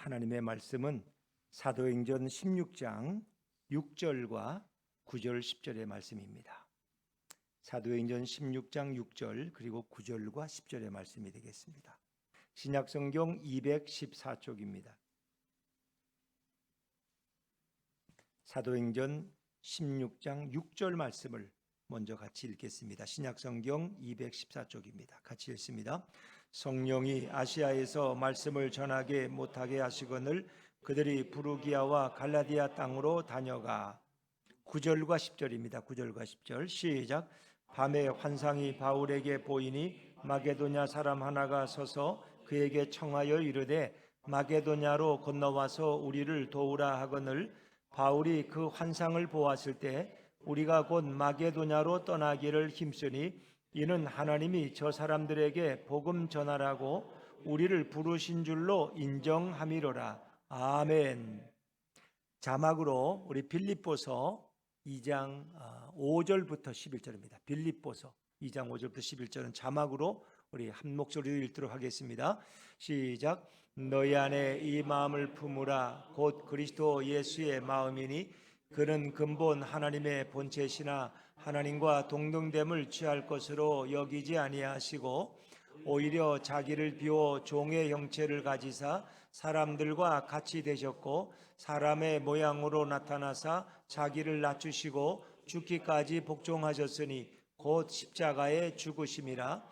하나님의 말씀은 사도행전 16장 6절과 9절 10절의 말씀입니다. 사도행전 16장 6절 그리고 9절과 10절의 말씀이 되겠습니다. 신약성경 214쪽입니다. 사도행전 16장 6절 말씀을 먼저 같이 읽겠습니다. 신약성경 214쪽입니다. 같이 읽습니다. 성령이 아시아에서 말씀을 전하게 못하게 하시거늘 그들이 부르기아와 갈라디아 땅으로 다녀가. 9절과 10절입니다. 9절과 10절 시작. 밤에 환상이 바울에게 보이니 마게도냐 사람 하나가 서서 그에게 청하여 이르되 마게도냐로 건너와서 우리를 도우라 하거늘 바울이 그 환상을 보았을 때 우리가 곧 마게도냐로 떠나기를 힘쓰니 이는 하나님이 저 사람들에게 복음 전하라고 우리를 부르신 줄로 인정함이로라. 아멘. 자막으로 우리 빌립보서 2장 5절부터 11절입니다. 빌립보서 2장 5절부터 11절은 자막으로 우리 한 목소리로 읽도록 하겠습니다. 시작. 너희 안에 이 마음을 품으라. 곧 그리스도 예수의 마음이니 그는 근본 하나님의 본체시나 하나님과 동등됨을 취할 것으로 여기지 아니하시고 오히려 자기를 비워 종의 형체를 가지사 사람들과 같이 되셨고 사람의 모양으로 나타나사 자기를 낮추시고 죽기까지 복종하셨으니 곧 십자가에 죽으심이라.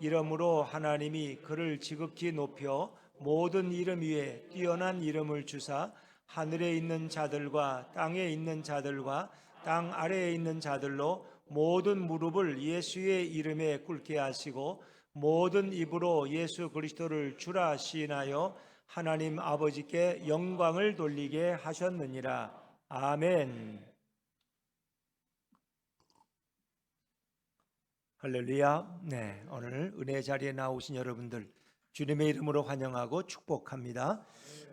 이러므로 하나님이 그를 지극히 높여 모든 이름 위에 뛰어난 이름을 주사 하늘에 있는 자들과 땅에 있는 자들과 땅 아래에 있는 자들로 모든 무릎을 예수의 이름에 꿇게 하시고 모든 입으로 예수 그리스도를 주라 시인하여 하나님 아버지께 영광을 돌리게 하셨느니라. 아멘. 할렐루야. 네, 오늘 은혜 자리에 나오신 여러분들 주님의 이름으로 환영하고 축복합니다.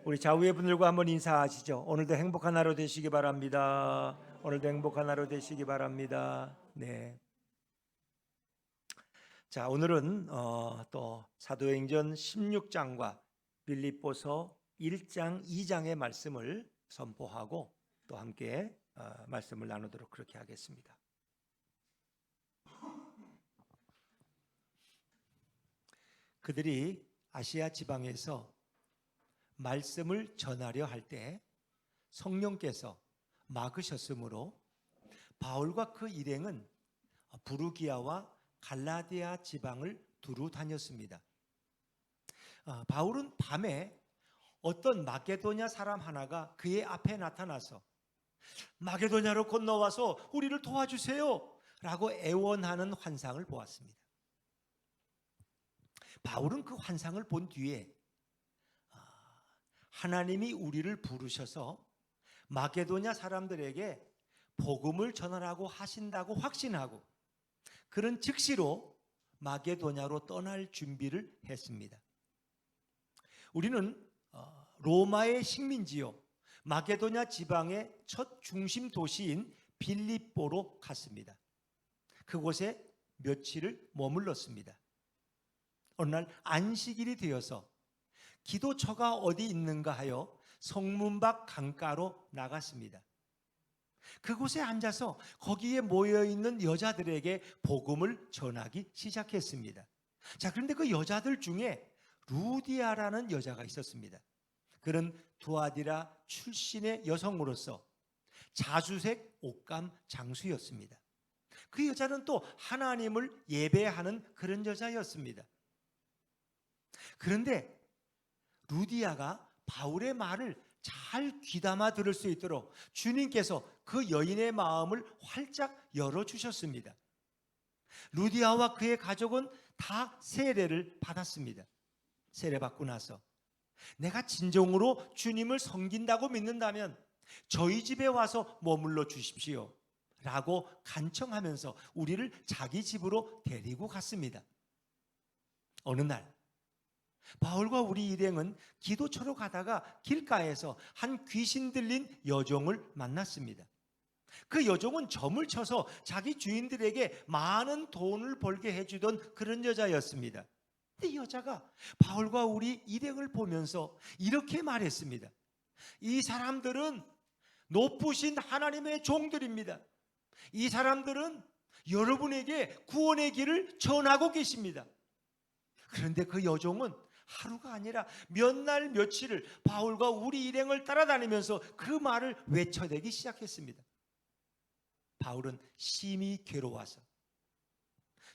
우리 좌우의 분들과 한번 인사하시죠. 오늘도 행복한 하루 되시기 바랍니다. 오늘도 행복한 하루 되시기 바랍니다. 네. 자, 오늘은 또 사도행전 16장과 빌립보서 1장, 2장의 말씀을 선포하고 또 함께 말씀을 나누도록 그렇게 하겠습니다. 그들이 아시아 지방에서 말씀을 전하려 할 때 성령께서 막으셨으므로 바울과 그 일행은 부르기아와 갈라디아 지방을 두루 다녔습니다. 바울은 밤에 어떤 마게도냐 사람 하나가 그의 앞에 나타나서 마게도냐로 건너와서 우리를 도와주세요 라고 애원하는 환상을 보았습니다. 바울은 그 환상을 본 뒤에 하나님이 우리를 부르셔서 마게도냐 사람들에게 복음을 전하라고 하신다고 확신하고 그런 즉시로 마게도냐로 떠날 준비를 했습니다. 우리는 로마의 식민지요 마게도냐 지방의 첫 중심 도시인 빌립보로 갔습니다. 그곳에 며칠을 머물렀습니다. 어느 날 안식일이 되어서 기도처가 어디 있는가 하여 성문 밖 강가로 나갔습니다. 그곳에 앉아서 거기에 모여있는 여자들에게 복음을 전하기 시작했습니다. 자, 그런데 그 여자들 중에 루디아라는 여자가 있었습니다. 그는 두아디라 출신의 여성으로서 자주색 옷감 장수였습니다. 그 여자는 또 하나님을 예배하는 그런 여자였습니다. 그런데 루디아가 바울의 말을 잘 귀담아 들을 수 있도록 주님께서 그 여인의 마음을 활짝 열어주셨습니다. 루디아와 그의 가족은 다 세례를 받았습니다. 세례받고 나서 내가 진정으로 주님을 섬긴다고 믿는다면 저희 집에 와서 머물러 주십시오 라고 간청하면서 우리를 자기 집으로 데리고 갔습니다. 어느 날 바울과 우리 일행은 기도처로 가다가 길가에서 한 귀신 들린 여종을 만났습니다. 그 여종은 점을 쳐서 자기 주인들에게 많은 돈을 벌게 해주던 그런 여자였습니다. 이 여자가 바울과 우리 일행을 보면서 이렇게 말했습니다. 이 사람들은 높으신 하나님의 종들입니다. 이 사람들은 여러분에게 구원의 길을 전하고 계십니다. 그런데 그 여종은 하루가 아니라 몇 날 며칠을 바울과 우리 일행을 따라다니면서 그 말을 외쳐대기 시작했습니다. 바울은 심히 괴로워서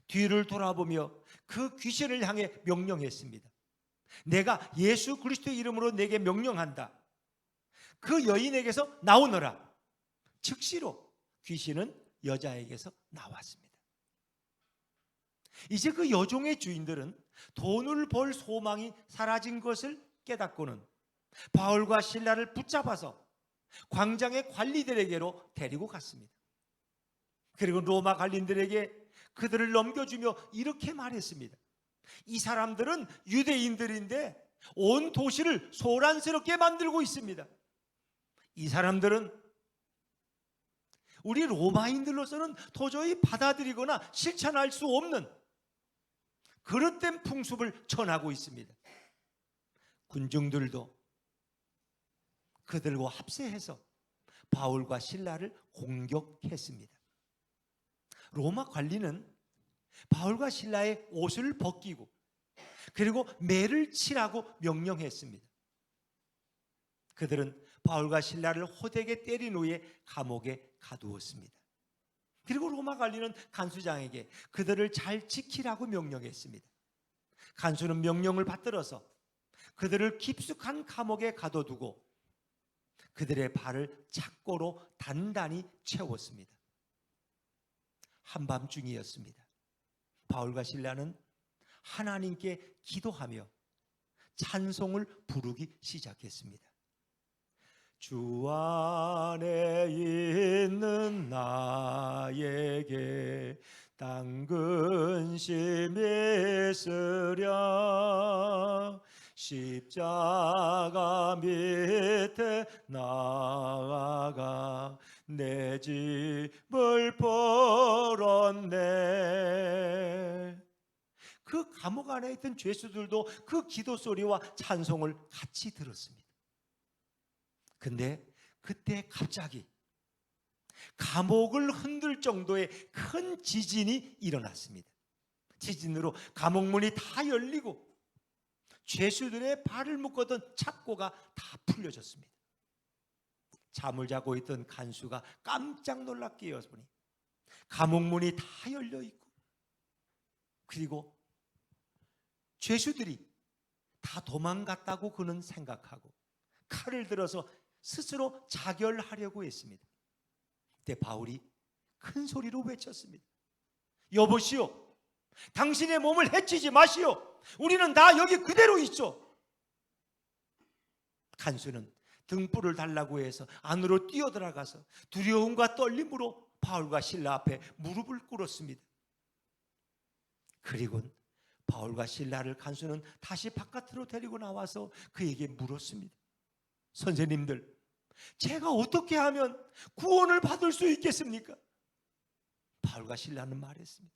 뒤를 돌아보며 그 귀신을 향해 명령했습니다. 내가 예수 그리스도의 이름으로 내게 명령한다. 그 여인에게서 나오너라. 즉시로 귀신은 여자에게서 나왔습니다. 이제 그 여종의 주인들은 돈을 벌 소망이 사라진 것을 깨닫고는 바울과 실라를 붙잡아서 광장의 관리들에게로 데리고 갔습니다. 그리고 로마 관리들에게 그들을 넘겨주며 이렇게 말했습니다. 이 사람들은 유대인들인데 온 도시를 소란스럽게 만들고 있습니다. 이 사람들은 우리 로마인들로서는 도저히 받아들이거나 실천할 수 없는 그릇된 풍습을 전하고 있습니다. 군중들도 그들과 합세해서 바울과 실라를 공격했습니다. 로마 관리는 바울과 실라의 옷을 벗기고 그리고 매를 치라고 명령했습니다. 그들은 바울과 실라를 호되게 때린 후에 감옥에 가두었습니다. 그리고 로마 관리는 간수장에게 그들을 잘 지키라고 명령했습니다. 간수는 명령을 받들어서 그들을 깊숙한 감옥에 가둬두고 그들의 발을 착고로 단단히 채웠습니다. 한밤중이었습니다. 바울과 실라는 하나님께 기도하며 찬송을 부르기 시작했습니다. 주 안에 있는 나에게 딴 근심이 있으랴 십자가 밑에 나아가 내 집을 벌었네. 그 감옥 안에 있던 죄수들도 그 기도 소리와 찬송을 같이 들었습니다. 근데 그때 갑자기 감옥을 흔들 정도의 큰 지진이 일어났습니다. 지진으로 감옥 문이 다 열리고 죄수들의 발을 묶었던 착고가 다 풀려졌습니다. 잠을 자고 있던 간수가 깜짝 놀라 깨어보니 감옥 문이 다 열려 있고 그리고 죄수들이 다 도망갔다고 그는 생각하고 칼을 들어서 스스로 자결하려고 했습니다. 그때 바울이 큰 소리로 외쳤습니다. 여보시오, 당신의 몸을 해치지 마시오. 우리는 다 여기 그대로 있죠. 간수는 등불을 달라고 해서 안으로 뛰어들어가서 두려움과 떨림으로 바울과 실라 앞에 무릎을 꿇었습니다. 그리고 바울과 실라를 간수는 다시 바깥으로 데리고 나와서 그에게 물었습니다. 선생님들, 제가 어떻게 하면 구원을 받을 수 있겠습니까? 바울과 실라는 말했습니다.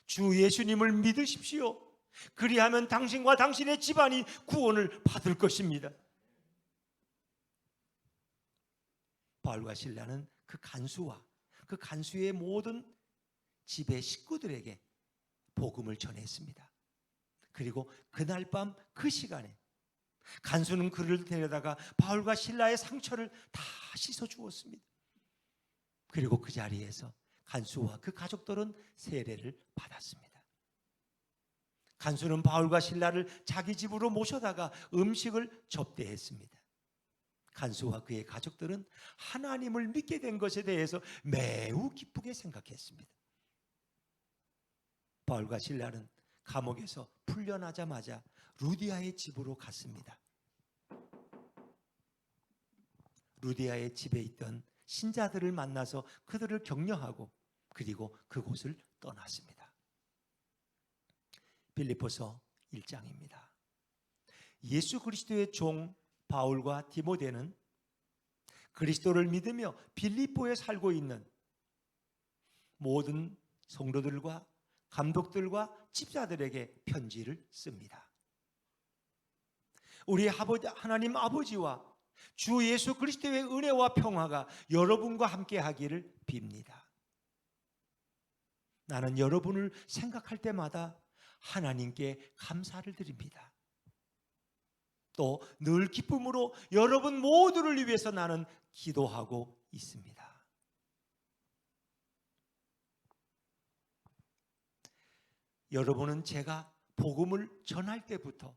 주 예수님을 믿으십시오. 그리하면 당신과 당신의 집안이 구원을 받을 것입니다. 바울과 실라는 그 간수와 그 간수의 모든 집의 식구들에게 복음을 전했습니다. 그리고 그날 밤 그 시간에 간수는 그를 데려다가 바울과 실라의 상처를 다 씻어 주었습니다. 그리고 그 자리에서 간수와 그 가족들은 세례를 받았습니다. 간수는 바울과 실라를 자기 집으로 모셔다가 음식을 접대했습니다. 간수와 그의 가족들은 하나님을 믿게 된 것에 대해서 매우 기쁘게 생각했습니다. 바울과 실라는 감옥에서 풀려나자마자 루디아의 집으로 갔습니다. 루디아의 집에 있던 신자들을 만나서 그들을 격려하고 그리고 그곳을 떠났습니다. 빌립보서 1장입니다. 예수 그리스도의 종 바울과 디모데는 그리스도를 믿으며 빌립보에 살고 있는 모든 성도들과 감독들과 집사들에게 편지를 씁니다. 우리 하나님 아버지와 주 예수 그리스도의 은혜와 평화가 여러분과 함께 하기를 빕니다. 나는 여러분을 생각할 때마다 하나님께 감사를 드립니다. 또 늘 기쁨으로 여러분 모두를 위해서 나는 기도하고 있습니다. 여러분은 제가 복음을 전할 때부터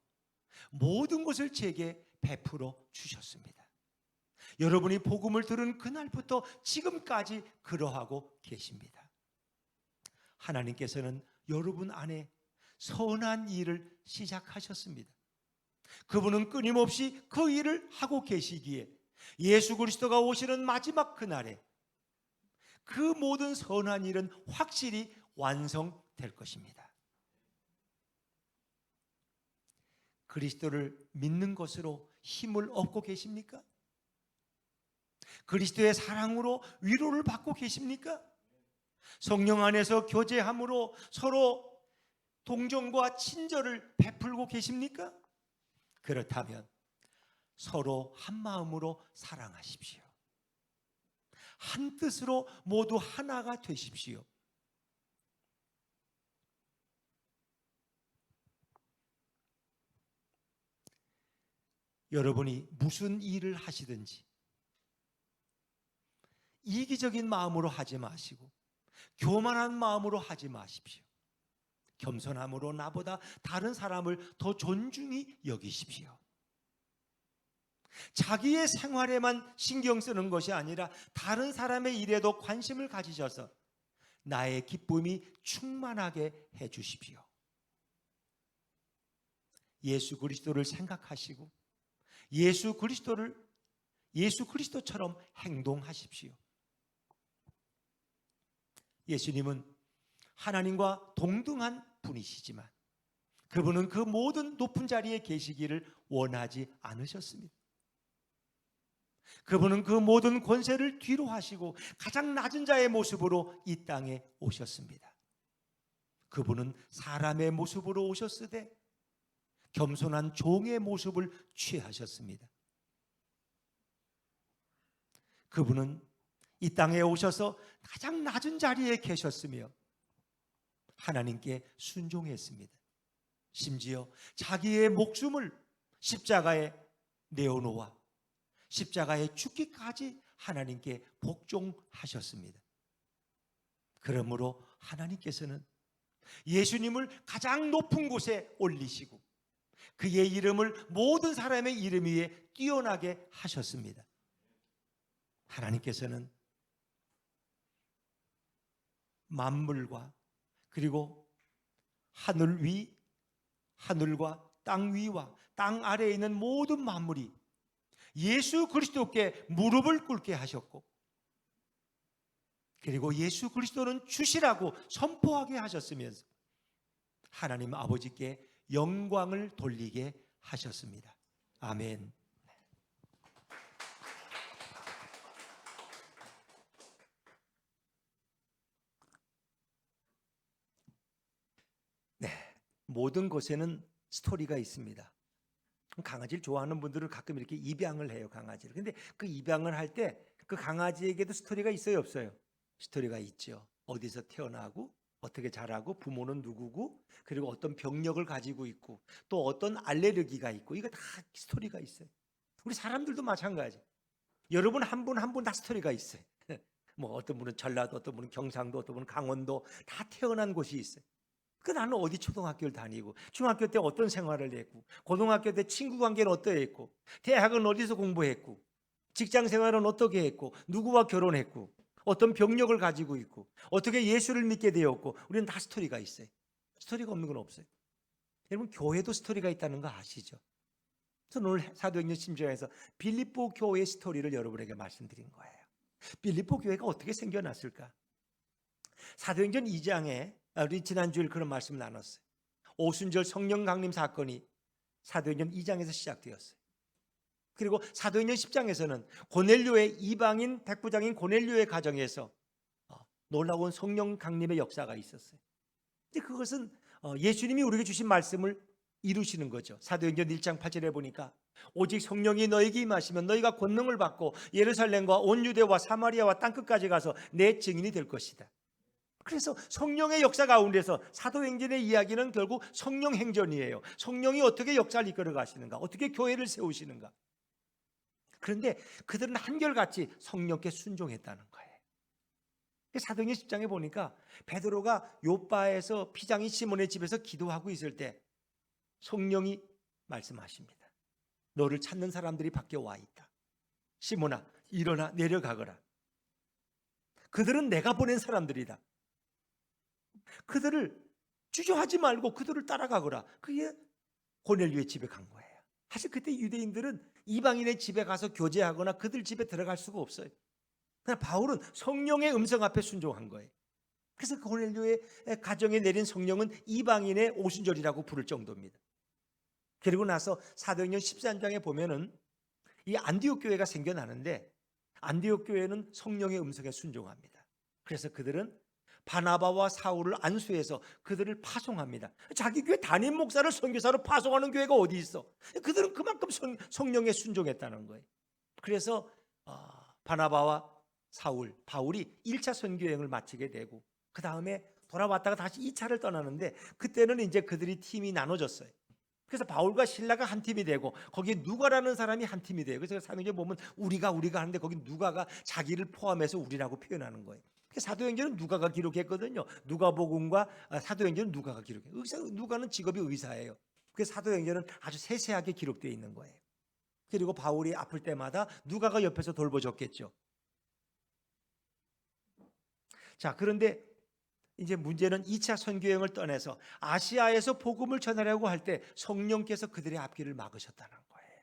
모든 것을 제게 베풀어 주셨습니다. 여러분이 복음을 들은 그날부터 지금까지 그러하고 계십니다. 하나님께서는 여러분 안에 선한 일을 시작하셨습니다. 그분은 끊임없이 그 일을 하고 계시기에 예수 그리스도가 오시는 마지막 그날에 그 모든 선한 일은 확실히 완성될 것입니다. 그리스도를 믿는 것으로 힘을 얻고 계십니까? 그리스도의 사랑으로 위로를 받고 계십니까? 성령 안에서 교제함으로 서로 동정과 친절을 베풀고 계십니까? 그렇다면 서로 한 마음으로 사랑하십시오. 한 뜻으로 모두 하나가 되십시오. 여러분이 무슨 일을 하시든지 이기적인 마음으로 하지 마시고 교만한 마음으로 하지 마십시오. 겸손함으로 나보다 다른 사람을 더 존중히 여기십시오. 자기의 생활에만 신경 쓰는 것이 아니라 다른 사람의 일에도 관심을 가지셔서 나의 기쁨이 충만하게 해 주십시오. 예수 그리스도를 생각하시고 예수 그리스도처럼 행동하십시오. 예수님은 하나님과 동등한 분이시지만 그분은 그 모든 높은 자리에 계시기를 원하지 않으셨습니다. 그분은 그 모든 권세를 뒤로 하시고 가장 낮은 자의 모습으로 이 땅에 오셨습니다. 그분은 사람의 모습으로 오셨으되 겸손한 종의 모습을 취하셨습니다. 그분은 이 땅에 오셔서 가장 낮은 자리에 계셨으며 하나님께 순종했습니다. 심지어 자기의 목숨을 십자가에 내어놓아 십자가에 죽기까지 하나님께 복종하셨습니다. 그러므로 하나님께서는 예수님을 가장 높은 곳에 올리시고 그의 이름을 모든 사람의 이름 위에 뛰어나게 하셨습니다. 하나님께서는 만물과 그리고 하늘 위, 하늘과 땅 위와 땅 아래에 있는 모든 만물이 예수 그리스도께 무릎을 꿇게 하셨고 그리고 예수 그리스도는 주시라고 선포하게 하셨으면서 하나님 아버지께 영광을 돌리게 하셨습니다. 아멘. 네, 모든 곳에는 스토리가 있습니다. 강아지를 좋아하는 분들은 가끔 이렇게 입양을 해요, 강아지를. 근데 그 입양을 할 때 그 강아지에게도 스토리가 있어요, 없어요? 스토리가 있죠. 어디서 태어나고 어떻게 자라고 부모는 누구고 그리고 어떤 병력을 가지고 있고 또 어떤 알레르기가 있고 이거 다 스토리가 있어요. 우리 사람들도 마찬가지. 여러분 한 분 한 분 다 스토리가 있어요. 뭐 어떤 분은 전라도, 어떤 분은 경상도, 어떤 분은 강원도 다 태어난 곳이 있어요. 그 나는 어디 초등학교를 다니고 중학교 때 어떤 생활을 했고 고등학교 때 친구 관계는 어떠했고 대학은 어디서 공부했고 직장 생활은 어떻게 했고 누구와 결혼했고 어떤 병력을 가지고 있고 어떻게 예수를 믿게 되었고 우리는 다 스토리가 있어요. 스토리가 없는 건 없어요. 여러분 교회도 스토리가 있다는 거 아시죠? 저는 오늘 사도행전 10장에서 빌립보 교회의 스토리를 여러분에게 말씀드린 거예요. 빌립보 교회가 어떻게 생겨났을까? 사도행전 2장에 우리 지난주에 그런 말씀 나눴어요. 오순절 성령 강림 사건이 사도행전 2장에서 시작되었어요. 그리고 사도행전 10장에서는 고넬료의 이방인 백부장인 고넬료의 가정에서 놀라운 성령 강림의 역사가 있었어요. 근데 그것은 예수님이 우리에게 주신 말씀을 이루시는 거죠. 사도행전 1장 8절에 보니까 오직 성령이 너에게 임하시면 너희가 권능을 받고 예루살렘과 온 유대와 사마리아와 땅끝까지 가서 내 증인이 될 것이다. 그래서 성령의 역사 가운데서 사도행전의 이야기는 결국 성령 행전이에요. 성령이 어떻게 역사를 이끌어 가시는가, 어떻게 교회를 세우시는가. 그런데 그들은 한결같이 성령께 순종했다는 거예요. 사도행전 10장에 보니까 베드로가 요바에서 피장인 시몬의 집에서 기도하고 있을 때 성령이 말씀하십니다. 너를 찾는 사람들이 밖에 와 있다. 시몬아, 일어나 내려가거라. 그들은 내가 보낸 사람들이다. 그들을 주저하지 말고 그들을 따라가거라. 그게 고넬료의 집에 간 거예요. 사실 그때 유대인들은 이방인의 집에 가서 교제하거나 그들 집에 들어갈 수가 없어요. 그러나 바울은 성령의 음성 앞에 순종한 거예요. 그래서 고넬료의 가정에 내린 성령은 이방인의 오순절이라고 부를 정도입니다. 그리고 나서 사도행전 13장에 보면은 이 안디옥 교회가 생겨나는데 안디옥 교회는 성령의 음성에 순종합니다. 그래서 그들은 바나바와 사울을 안수해서 그들을 파송합니다. 자기 교회 담임 목사를 선교사로 파송하는 교회가 어디 있어? 그들은 그만큼 성령에 순종했다는 거예요. 그래서 바나바와 사울, 바울이 1차 선교 여행을 마치게 되고 그 다음에 돌아왔다가 다시 2차를 떠나는데 그때는 이제 그들이 팀이 나눠졌어요. 그래서 바울과 실라가 한 팀이 되고 거기에 누가라는 사람이 한 팀이 돼요. 그래서 사도행전 보면 우리가 하는데 거기 누가가 자기를 포함해서 우리라고 표현하는 거예요. 사도행전은 누가가 기록했거든요. 누가복음과 사도행전은 누가가 기록해요. 누가는 직업이 의사예요. 그래서 사도행전은 아주 세세하게 기록되어 있는 거예요. 그리고 바울이 아플 때마다 누가가 옆에서 돌보줬겠죠. 자, 그런데 이제 문제는 2차 선교여행을 떠나서 아시아에서 복음을 전하려고 할 때 성령께서 그들의 앞길을 막으셨다는 거예요.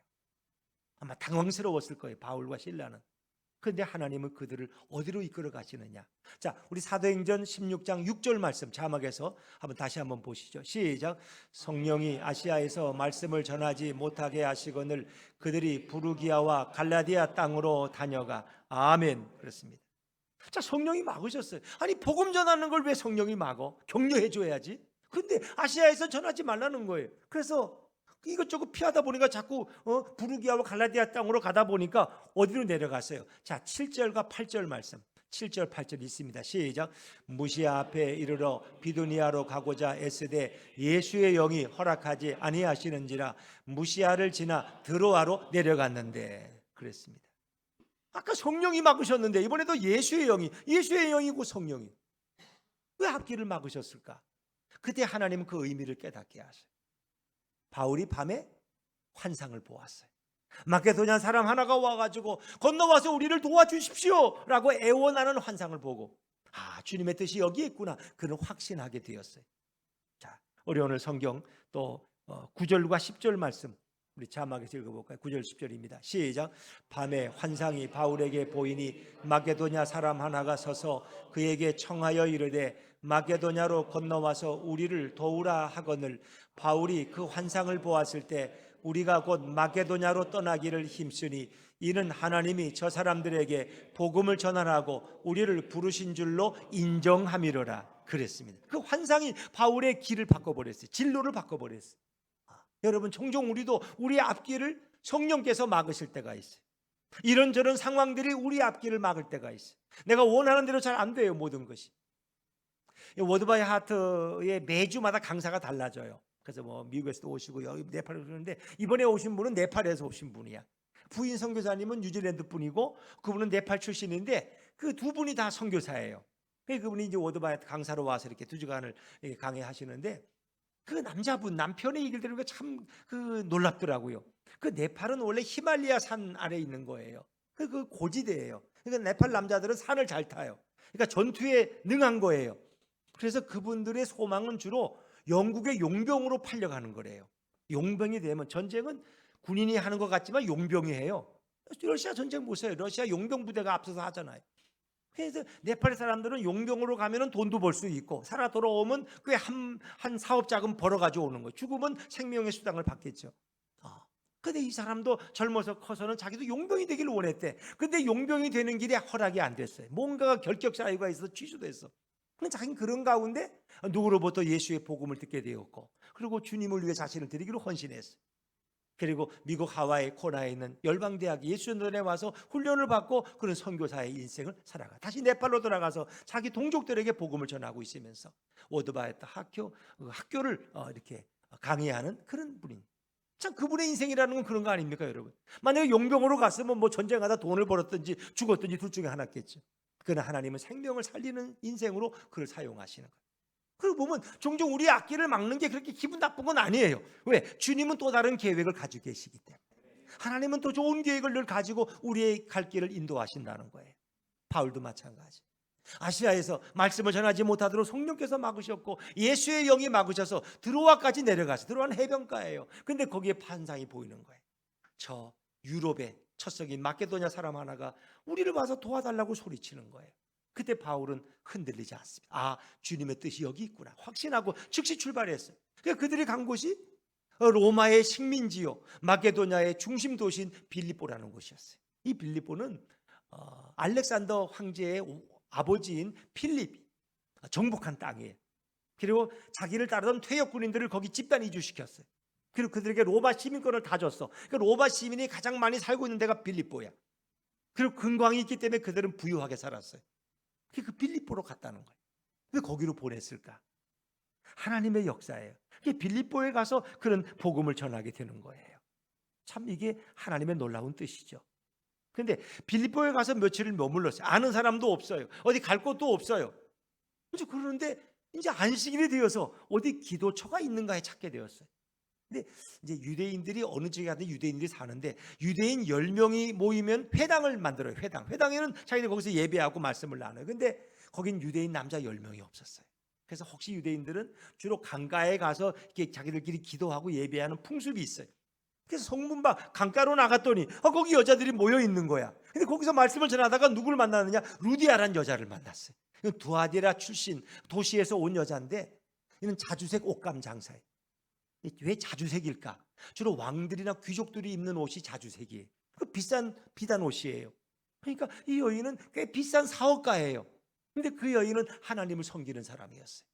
아마 당황스러웠을 거예요, 바울과 실라는. 그런데 하나님은 그들을 어디로 이끌어 가시느냐. 자, 우리 사도행전 16장 6절 말씀 자막에서 다시 한번 보시죠. 시작. 성령이 아시아에서 말씀을 전하지 못하게 하시거늘 그들이 부르기아와 갈라디아 땅으로 다녀가. 아멘. 그렇습니다. 자, 성령이 막으셨어요. 아니, 복음 전하는 걸 왜 성령이 막어? 격려해 줘야지. 근데 아시아에서 전하지 말라는 거예요. 그래서 이것저것 피하다 보니까 자꾸 부르기아와 갈라디아 땅으로 가다 보니까 어디로 내려갔어요? 자, 7절과 8절 말씀. 7절 8절 있습니다. 시작. 무시아 앞에 이르러 비두니아로 가고자 애쓰되 예수의 영이 허락하지 아니하시는지라 무시아를 지나 드로아로 내려갔는데. 그랬습니다. 아까 성령이 막으셨는데 이번에도 예수의 영이고 성령이 왜 앞길을 막으셨을까? 그때 하나님은 그 의미를 깨닫게 하셔요. 바울이 밤에 환상을 보았어요. 마게도냐 사람 하나가 와가지고 건너와서 우리를 도와주십시오 라고 애원하는 환상을 보고 주님의 뜻이 여기에 있구나, 그는 확신하게 되었어요. 자, 우리 오늘 성경 또 9절과 10절 말씀 우리 자막에서 읽어볼까요? 9절 10절입니다. 시작. 밤에 환상이 바울에게 보이니 마게도냐 사람 하나가 서서 그에게 청하여 이르되 마게도냐로 건너와서 우리를 도우라 하거늘 바울이 그 환상을 보았을 때 우리가 곧 마게도냐로 떠나기를 힘쓰니 이는 하나님이 저 사람들에게 복음을 전하라고 우리를 부르신 줄로 인정함이로라. 그랬습니다. 그 환상이 바울의 길을 바꿔버렸어요. 진로를 바꿔버렸어요. 여러분, 종종 우리도 우리 앞길을 성령께서 막으실 때가 있어요. 이런저런 상황들이 우리 앞길을 막을 때가 있어요. 내가 원하는 대로 잘 안 돼요, 모든 것이. 워드바이 하트에 매주마다 강사가 달라져요. 그래서 미국에서도 오시고 여기 네팔에서 오시는데 이번에 오신 분은 네팔에서 오신 분이야. 부인 선교사님은 뉴질랜드 분이고 그분은 네팔 출신인데 그 두 분이 다 선교사예요. 그분이 이제 워드바이 하트 강사로 와서 이렇게 2주간을 강의하시는데 그 남자분 남편의 얘기를 들으니까 참 놀랍더라고요. 그 네팔은 원래 히말리아 산 아래 있는 거예요. 그 고지대예요. 그러니까 네팔 남자들은 산을 잘 타요. 그러니까 전투에 능한 거예요. 그래서 그분들의 소망은 주로 영국의 용병으로 팔려가는 거래요. 용병이 되면, 전쟁은 군인이 하는 것 같지만 용병이 해요. 러시아 전쟁 보세요. 러시아 용병 부대가 앞서서 하잖아요. 그래서 네팔 사람들은 용병으로 가면 돈도 벌 수 있고 살아 돌아오면 꽤 한 사업 자금 벌어가지고 오는 거예요. 죽으면 생명의 수당을 받겠죠. 근데 이 사람도 젊어서 커서는 자기도 용병이 되기를 원했대. 근데 용병이 되는 길에 허락이 안 됐어요. 뭔가가 결격 사유가 있어서 취소됐어. 자기는 그런 가운데 누구로부터 예수의 복음을 듣게 되었고, 그리고 주님을 위해 자신을 드리기로 헌신했어요. 그리고 미국 하와이 코나에 있는 열방대학 예수전도에 와서 훈련을 받고 그런 선교사의 인생을 살아가 다시 네팔로 돌아가서 자기 동족들에게 복음을 전하고 있으면서 오드바이트 학교를 이렇게 강의하는 그런 분입니다. 참 그분의 인생이라는 건 그런 거 아닙니까, 여러분? 만약에 용병으로 갔으면 뭐 전쟁하다 돈을 벌었든지 죽었든지 둘 중에 하나겠죠. 그러나 하나님은 생명을 살리는 인생으로 그를 사용하시는 거예요. 그리고 보면 종종 우리 앞길을 막는 게 그렇게 기분 나쁜 건 아니에요. 왜? 주님은 또 다른 계획을 가지고 계시기 때문에. 하나님은 또 좋은 계획을 늘 가지고 우리의 갈 길을 인도하신다는 거예요. 바울도 마찬가지. 아시아에서 말씀을 전하지 못하도록 성령께서 막으셨고 예수의 영이 막으셔서 드로아까지 내려가서 드로아는 해변가예요. 근데 거기에 환상이 보이는 거예요. 저 유럽의 첫석인 마케도냐 사람 하나가 우리를 봐서 도와달라고 소리치는 거예요. 그때 바울은 흔들리지 않습니다. 아, 주님의 뜻이 여기 있구나 확신하고 즉시 출발했어요. 그러니까 그들이 간 곳이 로마의 식민지요, 마케도냐의 중심 도시인 빌립보라는 곳이었어요. 이 빌립보는 알렉산더 황제의 아버지인 필립이 정복한 땅이에요. 그리고 자기를 따르던 퇴역 군인들을 거기 집단 이주시켰어요. 그리고 그들에게 로마 시민권을 다 줬어. 그러니까 로마 시민이 가장 많이 살고 있는 데가 빌립보야. 그리고 근광이 있기 때문에 그들은 부유하게 살았어요. 그 빌립보로 갔다는 거예요. 왜 거기로 보냈을까? 하나님의 역사예요. 빌립보에 가서 그런 복음을 전하게 되는 거예요. 참 이게 하나님의 놀라운 뜻이죠. 그런데 빌립보에 가서 며칠을 머물렀어요. 아는 사람도 없어요. 어디 갈 곳도 없어요. 그런데 이제 안식일이 되어서 어디 기도처가 있는가에 찾게 되었어요. 근데 이제 유대인들이 어느 지역에 가든 유대인들이 사는데 유대인 10명이 모이면 회당을 만들어요. 회당에는 자기들 거기서 예배하고 말씀을 나눠요. 근데 거긴 유대인 남자 10명이 없었어요. 그래서 혹시 유대인들은 주로 강가에 가서 이렇게 자기들끼리 기도하고 예배하는 풍습이 있어요. 그래서 성문 밖 강가로 나갔더니 거기 여자들이 모여 있는 거야. 근데 거기서 말씀을 전하다가 누구를 만나느냐? 루디아라는 여자를 만났어요. 두아디라 출신 도시에서 온 여자인데 이는 자주색 옷감 장사예요. 왜 자주색일까? 주로 왕들이나 귀족들이 입는 옷이 자주색이에요. 비싼 비단 옷이에요. 그러니까 이 여인은 꽤 비싼 사업가예요. 근데 그 여인은 하나님을 섬기는 사람이었어요.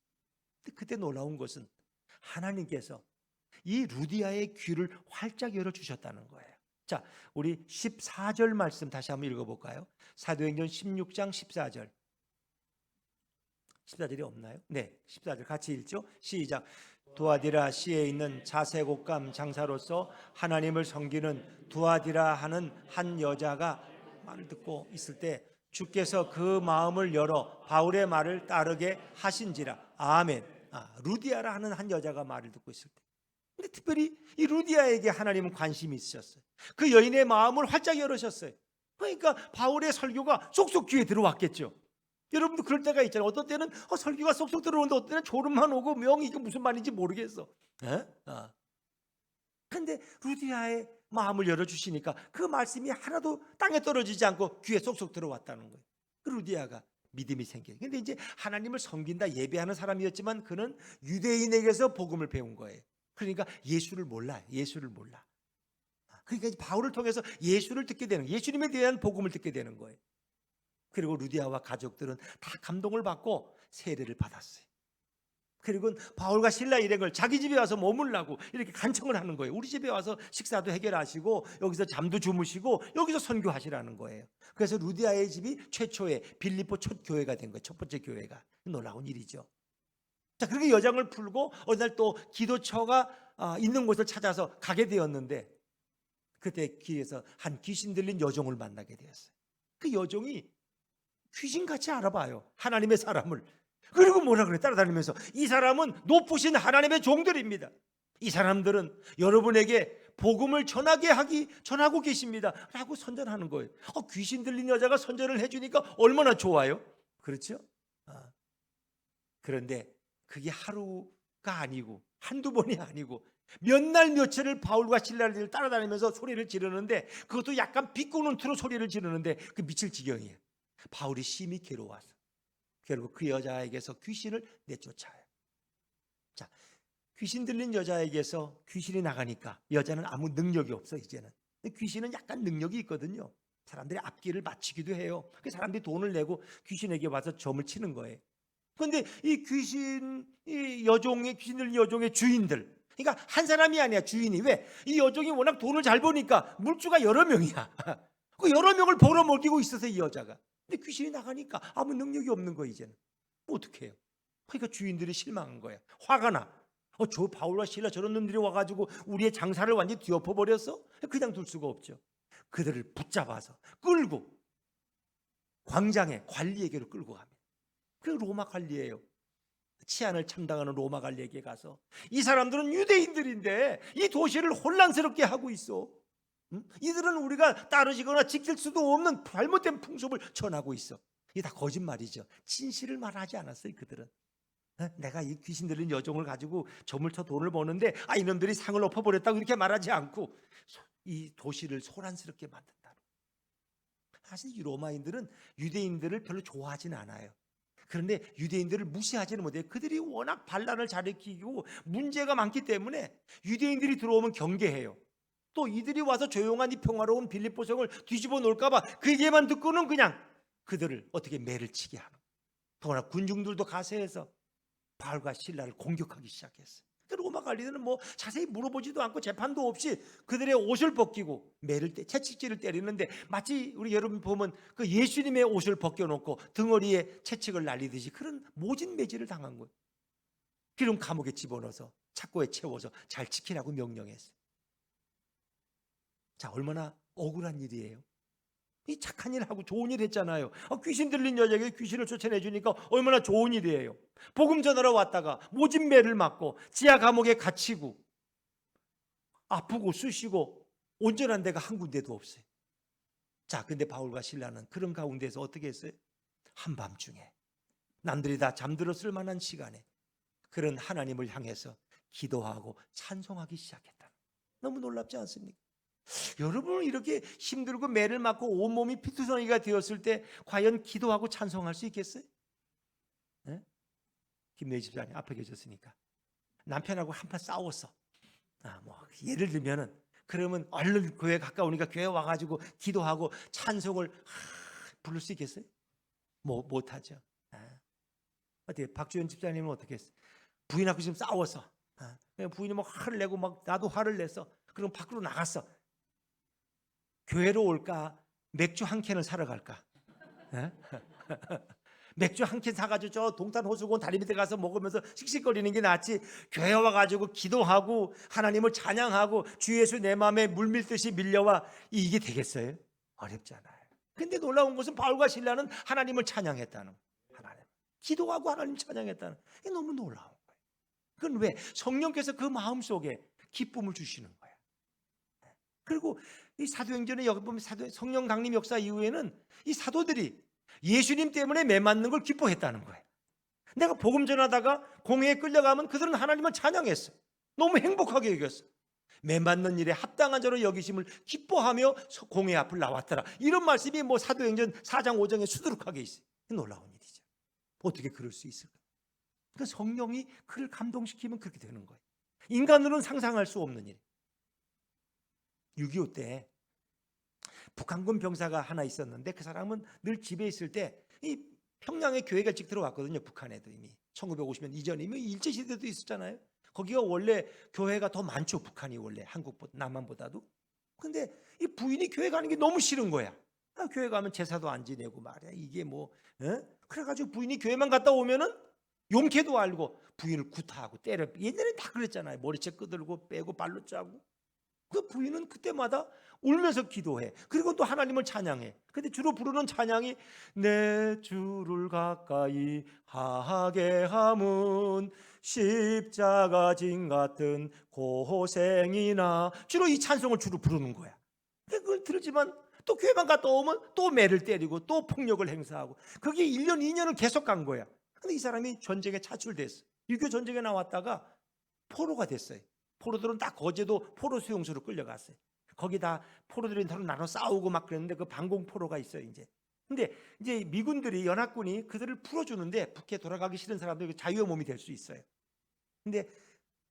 근데 그때 놀라운 것은 하나님께서 이 루디아의 귀를 활짝 열어주셨다는 거예요. 자, 우리 14절 말씀 다시 한번 읽어볼까요? 사도행전 16장 14절. 14절이 없나요? 네, 14절 같이 읽죠. 시작. 두아디라 시에 있는 자색 옷감 장사로서 하나님을 섬기는 두아디라 하는 한 여자가 말을 듣고 있을 때 주께서 그 마음을 열어 바울의 말을 따르게 하신지라. 아멘. 루디아라 하는 한 여자가 말을 듣고 있을 때, 근데 특별히 이 루디아에게 하나님은 관심이 있으셨어요. 그 여인의 마음을 활짝 열으셨어요. 그러니까 바울의 설교가 쏙쏙 귀에 들어왔겠죠. 여러분도 그럴 때가 있잖아요. 어떤 때는 설교가 쏙쏙 들어오는데 어떤 때는 졸음만 오고 명 이게 무슨 말인지 모르겠어. 그런데 루디아의 마음을 열어주시니까 그 말씀이 하나도 땅에 떨어지지 않고 귀에 쏙쏙 들어왔다는 거예요. 그 루디아가 믿음이 생겨요. 근데 이제 하나님을 섬긴다 예배하는 사람이었지만 그는 유대인에게서 복음을 배운 거예요. 그러니까 예수를 몰라요. 예수를 몰라. 그러니까 바울을 통해서 예수를 듣게 되는 거예요. 예수님에 대한 복음을 듣게 되는 거예요. 그리고 루디아와 가족들은 다 감동을 받고 세례를 받았어요. 그리고 바울과 실라 일행을 자기 집에 와서 머물라고 이렇게 간청을 하는 거예요. 우리 집에 와서 식사도 해결하시고 여기서 잠도 주무시고 여기서 선교하시라는 거예요. 그래서 루디아의 집이 최초의 빌립보 첫 교회가 된 거예요. 첫 번째 교회가. 놀라운 일이죠. 자, 그렇게 여정을 풀고 어느 날 또 기도처가 있는 곳을 찾아서 가게 되었는데 그때 길에서 한 귀신 들린 여종을 만나게 되었어요. 그 여종이 귀신같이 알아봐요. 하나님의 사람을. 그리고 뭐라 그래? 따라다니면서 이 사람은 높으신 하나님의 종들입니다. 이 사람들은 여러분에게 복음을 전하고 계십니다 라고 선전하는 거예요. 귀신 들린 여자가 선전을 해주니까 얼마나 좋아요. 그렇죠? 그런데 그게 하루가 아니고 한두 번이 아니고 몇 날 며칠을 바울과 실라를 따라다니면서 소리를 지르는데 그것도 약간 비꼬는 투로 소리를 지르는데 그 미칠 지경이에요. 바울이 심히 괴로워서 결국 그 여자에게서 귀신을 내쫓아요. 자, 귀신 들린 여자에게서 귀신이 나가니까 여자는 아무 능력이 없어 이제는. 귀신은 약간 능력이 있거든요. 사람들이 앞길을 맞추기도 해요. 그 사람들이 돈을 내고 귀신에게 와서 점을 치는 거예요. 그런데 이 귀신, 이 여종의 귀신 들린 여종의 주인들, 그러니까 한 사람이 아니야 주인이. 왜? 이 여종이 워낙 돈을 잘 버니까 물주가 여러 명이야. 그 여러 명을 벌어먹이고 있어서 이 여자가. 근데 귀신이 나가니까 아무 능력이 없는 거야 이제는. 어떻게 해요? 그러니까 주인들이 실망한 거야. 화가 나. 저 바울과 실라 저런 놈들이 와가지고 우리의 장사를 완전히 뒤엎어버렸어? 그냥 둘 수가 없죠. 그들을 붙잡아서 끌고 광장에 관리에게로 끌고 갑니다. 그 로마 관리예요. 치안을 참당하는 로마 관리에게 가서 이 사람들은 유대인들인데 이 도시를 혼란스럽게 하고 있어. 이들은 우리가 따르지거나 지킬 수도 없는 잘못된 풍습을 전하고 있어. 이게 다 거짓말이죠. 진실을 말하지 않았어요. 그들은. 내가 이 귀신 들린 여종을 가지고 저물터 돈을 버는데 이놈들이 상을 엎어버렸다고 이렇게 말하지 않고 이 도시를 소란스럽게 만든다. 사실 이 로마인들은 유대인들을 별로 좋아하진 않아요. 그런데 유대인들을 무시하지는 못해요. 그들이 워낙 반란을 잘 일으키고 문제가 많기 때문에 유대인들이 들어오면 경계해요. 또 이들이 와서 조용한 이 평화로운 빌립보 성을 뒤집어 놓을까 봐 그 얘기만 듣고는 그냥 그들을 어떻게 매를 치게 하는. 더구나 군중들도 가세해서 바울과 실라를 공격하기 시작했어요. 로마 관리들은 뭐 자세히 물어보지도 않고 재판도 없이 그들의 옷을 벗기고 매를 채찍질을 때리는데 마치 우리 여러분 보면 그 예수님의 옷을 벗겨놓고 등허리에 채찍을 날리듯이 그런 모진 매질을 당한 거예요. 그럼 감옥에 집어넣어서 착고에 채워서 잘 지키라고 명령했어요. 자, 얼마나 억울한 일이에요. 이 착한 일 하고 좋은 일 했잖아요. 귀신 들린 여자에게 귀신을 쫓아내주니까 얼마나 좋은 일이에요. 복음 전하러 왔다가 모진 매를 맞고 지하 감옥에 갇히고 아프고 쑤시고 온전한 데가 한 군데도 없어요. 자, 근데 바울과 실라는 그런 가운데서 어떻게 했어요? 한밤중에 남들이 다 잠들었을 만한 시간에 그런 하나님을 향해서 기도하고 찬송하기 시작했다. 너무 놀랍지 않습니까? 여러분은 이렇게 힘들고 매를 맞고 온몸이 피투성이가 되었을 때 과연 기도하고 찬송할 수 있겠어요? 네? 김내희 집사님 앞에 계셨으니까 남편하고 한판 싸웠어. 예를 들면은 그러면 얼른 교회 가까우니까 교회 와가지고 기도하고 찬송을 부를 수 있겠어요? 못하죠. 어떻게 박주현 집사님은 어떻게 했어요? 부인하고 지금 싸웠어. 부인이 막 화를 내고 막 나도 화를 냈어. 그럼 밖으로 나갔어. 교회로 올까? 맥주 한 캔을 사러 갈까? 맥주 한 캔 사가지고 저 동탄 호수공원 다리 밑에 가서 먹으면서 씩씩거리는 게 낫지. 교회 와가지고 기도하고 하나님을 찬양하고 주 예수 내 마음에 물밀듯이 밀려와 이게 되겠어요? 어렵잖아요. 근데 놀라운 것은 바울과 실라는 하나님을 찬양했다는 거예요. 하나님 기도하고 하나님 찬양했다는 거예요. 이게 너무 놀라운 거예요. 그건 왜? 성령께서 그 마음속에 기쁨을 주시는 거예요. 그리고 이 사도행전에 여기 보면 성령 강림 역사 이후에는 이 사도들이 예수님 때문에 매 맞는 걸 기뻐했다는 거예요. 내가 복음 전하다가 공회에 끌려가면 그들은 하나님을 찬양했어. 너무 행복하게 여겼어. 매 맞는 일에 합당한 자로 여기심을 기뻐하며 공회 앞을 나왔더라. 이런 말씀이 뭐 사도행전 4장 5장에 수두룩하게 있어요. 놀라운 일이죠. 어떻게 그럴 수 있을까? 그러니까 성령이 그를 감동시키면 그렇게 되는 거예요. 인간으로는 상상할 수 없는 일. 6.25 때 북한군 병사가 하나 있었는데 그 사람은 늘 집에 있을 때 이 평양에 교회가 일찍 들어왔거든요. 북한에도 이미 1950년 이전이면 일제시대도 있었잖아요. 거기가 원래 교회가 더 많죠. 북한이 원래 한국보다 남한보다도. 근데 이 부인이 교회 가는 게 너무 싫은 거야. 교회 가면 제사도 안 지내고 말이야. 이게 뭐 그래가지고 부인이 교회만 갔다 오면은 용케도 알고 부인을 구타하고 때려. 옛날에 다 그랬잖아요. 머리채 끄들고 빼고 발로 짜고. 그 부인은 그때마다 울면서 기도해. 그리고 또 하나님을 찬양해. 근데 주로 부르는 찬양이 내 주를 가까이 하게 함은 십자가 진 같은 고생이나 주로 이 찬송을 주로 부르는 거야. 그걸 들지만 또 교회만 갔다 오면 또 매를 때리고 또 폭력을 행사하고 그게 1년 2년을 계속 간 거야. 근데 이 사람이 전쟁에 차출됐어. 6.25 전쟁에 나왔다가 포로가 됐어요. 포로들은 다 거제도 포로 수용소로 끌려갔어요. 거기 다 포로들이 서로 나눠 싸우고 막 그랬는데 그 방공 포로가 있어요 이제. 근데 이제 미군들이 연합군이 그들을 풀어주는데 북에 돌아가기 싫은 사람들이 자유의 몸이 될 수 있어요. 근데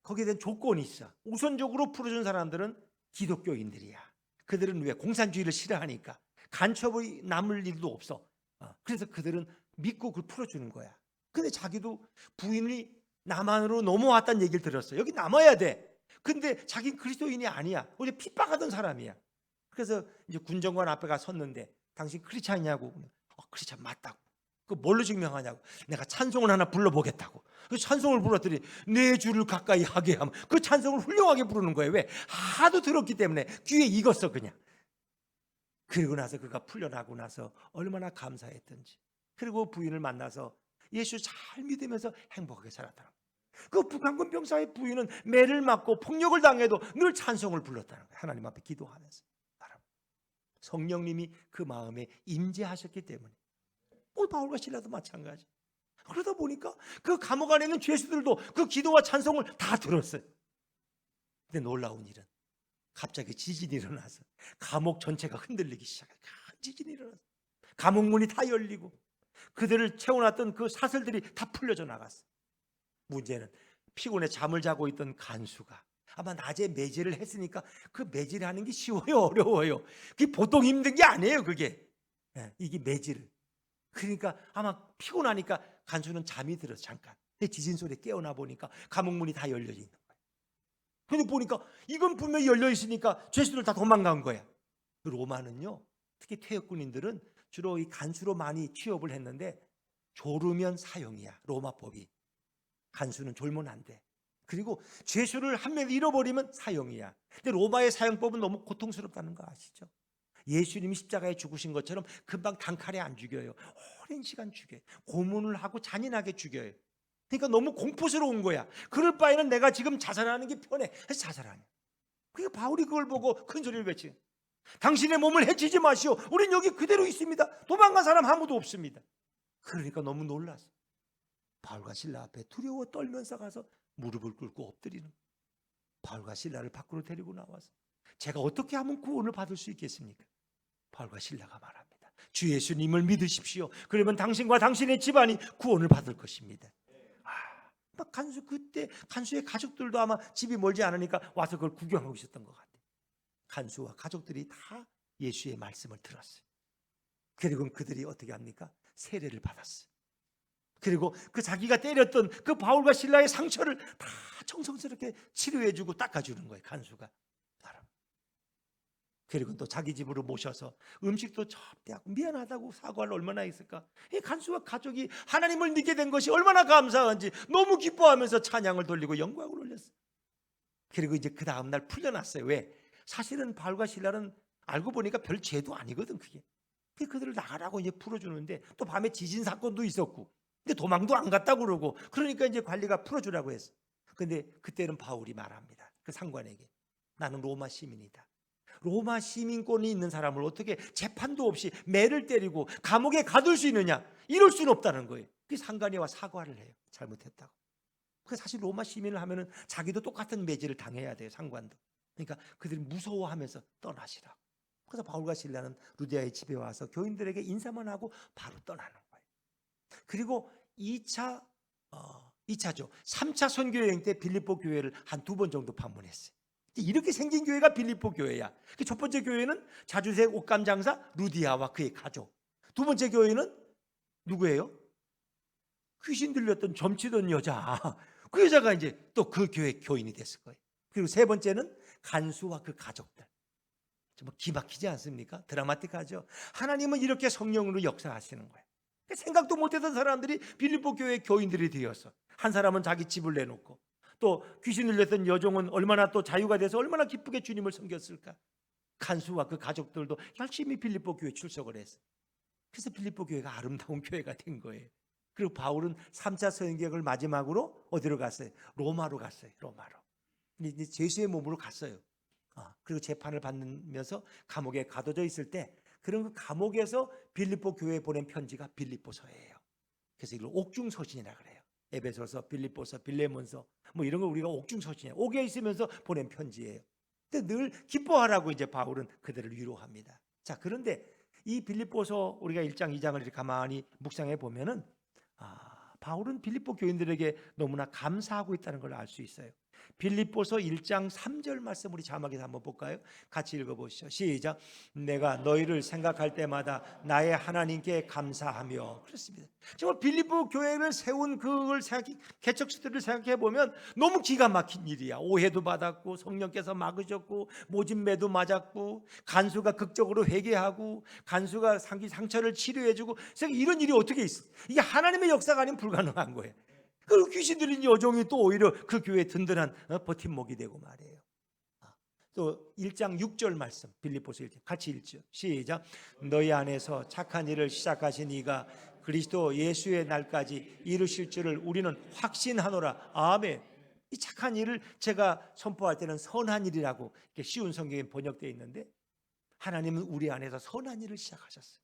거기에 대한 조건이 있어. 우선적으로 풀어준 사람들은 기독교인들이야. 그들은 왜? 공산주의를 싫어하니까 간첩이 남을 일도 없어. 그래서 그들은 믿고 그걸 풀어주는 거야. 근데 자기도 부인이 남한으로 넘어왔다는 얘기를 들었어요. 여기 남아야 돼. 근데 자기는 그리스도인이 아니야. 어제 핍박하던 사람이야. 그래서 이제 군정관 앞에 가 섰는데 당신 크리스찬이냐고. 크리스찬 맞다고. 그 뭘로 증명하냐고. 내가 찬송을 하나 불러보겠다고. 그 찬송을 불렀더니 내 주를 가까이 하게 하면 그 찬송을 훌륭하게 부르는 거예요. 왜? 하도 들었기 때문에 귀에 익었어 그냥. 그리고 나서 그가 풀려나고 나서 얼마나 감사했던지. 그리고 부인을 만나서 예수 잘 믿으면서 행복하게 살았다는 거예요. 그 북한군 병사의 부인은 매를 맞고 폭력을 당해도 늘 찬송을 불렀다는 거예요. 하나님 앞에 기도하면서. 성령님이 그 마음에 임재하셨기 때문에. 오늘 바울과 실라도 마찬가지. 그러다 보니까 그 감옥 안에 있는 죄수들도 그 기도와 찬송을 다 들었어요. 근데 놀라운 일은 갑자기 지진이 일어나서 감옥 전체가 흔들리기 시작해요. 지진이 일어나서 감옥 문이 다 열리고 그들을 채워놨던 그 사슬들이 다 풀려져 나갔어요. 문제는 피곤해 잠을 자고 있던 간수가 아마 낮에 매질을 했으니까 그 매질하는 게 쉬워요, 어려워요? 그게 보통 힘든 게 아니에요, 그게. 이게 매질을. 그러니까 아마 피곤하니까 간수는 잠이 들어서 잠깐. 근데 지진 소리에 깨어나 보니까 감옥 문이 다 열려 있는 거예요. 근데 보니까 이건 분명히 열려 있으니까 죄수들 다 도망간 거야. 로마는요, 특히 퇴역군인들은 주로 이 간수로 많이 취업을 했는데 졸으면 사형이야, 로마법이. 간수는 졸면 안 돼. 그리고 죄수를 한 명 잃어버리면 사형이야. 근데 로마의 사형법은 너무 고통스럽다는 거 아시죠? 예수님이 십자가에 죽으신 것처럼 금방 단칼에 안 죽여요. 오랜 시간 죽여요. 고문을 하고 잔인하게 죽여요. 그러니까 너무 공포스러운 거야. 그럴 바에는 내가 지금 자살하는 게 편해. 해서 자살하냐. 그러니까 바울이 그걸 보고 큰 소리를 외치요. 당신의 몸을 해치지 마시오. 우린 여기 그대로 있습니다. 도망간 사람 아무도 없습니다. 그러니까 너무 놀랐어. 바울과 실라 앞에 두려워 떨면서 가서 무릎을 꿇고 엎드리는. 바울과 실라를 밖으로 데리고 나와서 제가 어떻게 하면 구원을 받을 수 있겠습니까? 바울과 실라가 말합니다. 주 예수님을 믿으십시오. 그러면 당신과 당신의 집안이 구원을 받을 것입니다. 막 그때 간수의 가족들도 아마 집이 멀지 않으니까 와서 그걸 구경하고 있었던 것 같아요. 간수와 가족들이 다 예수의 말씀을 들었어요. 그리고 그들이 어떻게 합니까? 세례를 받았어요. 그리고 그 자기가 때렸던 그 바울과 실라의 상처를 다 정성스럽게 치료해주고 닦아주는 거예요, 간수가. 그리고 또 자기 집으로 모셔서 음식도 접대하고 미안하다고 사과를 얼마나 했을까. 이 간수와 가족이 하나님을 믿게 된 것이 얼마나 감사한지 너무 기뻐하면서 찬양을 돌리고 영광을 올렸어요. 그리고 이제 그 다음날 풀려났어요. 왜? 사실은 바울과 실라는 알고 보니까 별 죄도 아니거든 그게. 그들을 나가라고 이제 풀어주는데 또 밤에 지진 사건도 있었고 근데 도망도 안 갔다고 그러고 그러니까 이제 관리가 풀어주라고 했어. 근데 그때는 바울이 말합니다. 그 상관에게 나는 로마 시민이다. 로마 시민권이 있는 사람을 어떻게 재판도 없이 매를 때리고 감옥에 가둘 수 있느냐? 이럴 수는 없다는 거예요. 그 상관이 와 사과를 해요. 잘못했다고. 사실 로마 시민을 하면은 자기도 똑같은 매질을 당해야 돼요. 상관도. 그러니까 그들이 무서워하면서 떠나시라고. 그래서 바울과 실라는 루디아의 집에 와서 교인들에게 인사만 하고 바로 떠나는 거예요. 그리고 2차죠. 3차 선교 여행 때 빌립보 교회를 한 2번 정도 방문했어요. 이렇게 생긴 교회가 빌립보 교회야. 첫 번째 교회는 자주색 옷감 장사 루디아와 그의 가족. 두 번째 교회는 누구예요? 귀신 들렸던 점치던 여자. 그 여자가 이제 또 그 교회 교인이 됐을 거예요. 그리고 세 번째는 간수와 그 가족들. 정말 기막히지 않습니까? 드라마틱하죠. 하나님은 이렇게 성령으로 역사하시는 거예요. 생각도 못했던 사람들이 빌립보 교회 교인들이 되었어. 한 사람은 자기 집을 내놓고 또 귀신 들렸던 여종은 얼마나 또 자유가 돼서 얼마나 기쁘게 주님을 섬겼을까. 간수와 그 가족들도 열심히 빌립보 교회 출석을 했어요. 그래서 빌립보 교회가 아름다운 교회가 된 거예요. 그리고 바울은 3차 선교를 마지막으로 어디로 갔어요? 로마로 갔어요. 로마로. 이제 죄수의 몸으로 갔어요. 그리고 재판을 받으면서 감옥에 가둬져 있을 때 그런 그 감옥에서 빌립보 교회에 보낸 편지가 빌립보서예요. 그래서 이걸 옥중서신이라 그래요. 에베소서, 빌립보서, 빌레몬서 뭐 이런 거 우리가 옥중서신이에요. 옥에 있으면서 보낸 편지예요. 근데 늘 기뻐하라고 이제 바울은 그들을 위로합니다. 자, 그런데 이 빌립보서 우리가 1장, 2장을 이렇게 가만히 묵상해 보면은 바울은 빌립보 교인들에게 너무나 감사하고 있다는 걸 알 수 있어요. 빌립보서 1장 3절 말씀 우리 자막에서 한번 볼까요? 같이 읽어보시죠. 시작. 내가 너희를 생각할 때마다 나의 하나님께 감사하며. 그렇습니다. 정말 빌립보 교회를 세운 그걸 개척시들을 생각해 보면 너무 기가 막힌 일이야. 오해도 받았고 성령께서 막으셨고 모진매도 맞았고 간수가 극적으로 회개하고 간수가 상처를 치료해주고 이런 일이 어떻게 있어? 이게 하나님의 역사가 아니면 불가능한 거예요. 그 귀신 들린 여종이 또 오히려 그 교회에 든든한 버팀목이 되고 말이에요. 또 1장 6절 말씀 빌립보서 1장 같이 읽죠. 시작. 너희 안에서 착한 일을 시작하신 이가 그리스도 예수의 날까지 이루실 줄을 우리는 확신하노라. 아멘. 이 착한 일을 제가 선포할 때는 선한 일이라고 이렇게 쉬운 성경에 번역되어 있는데 하나님은 우리 안에서 선한 일을 시작하셨어요.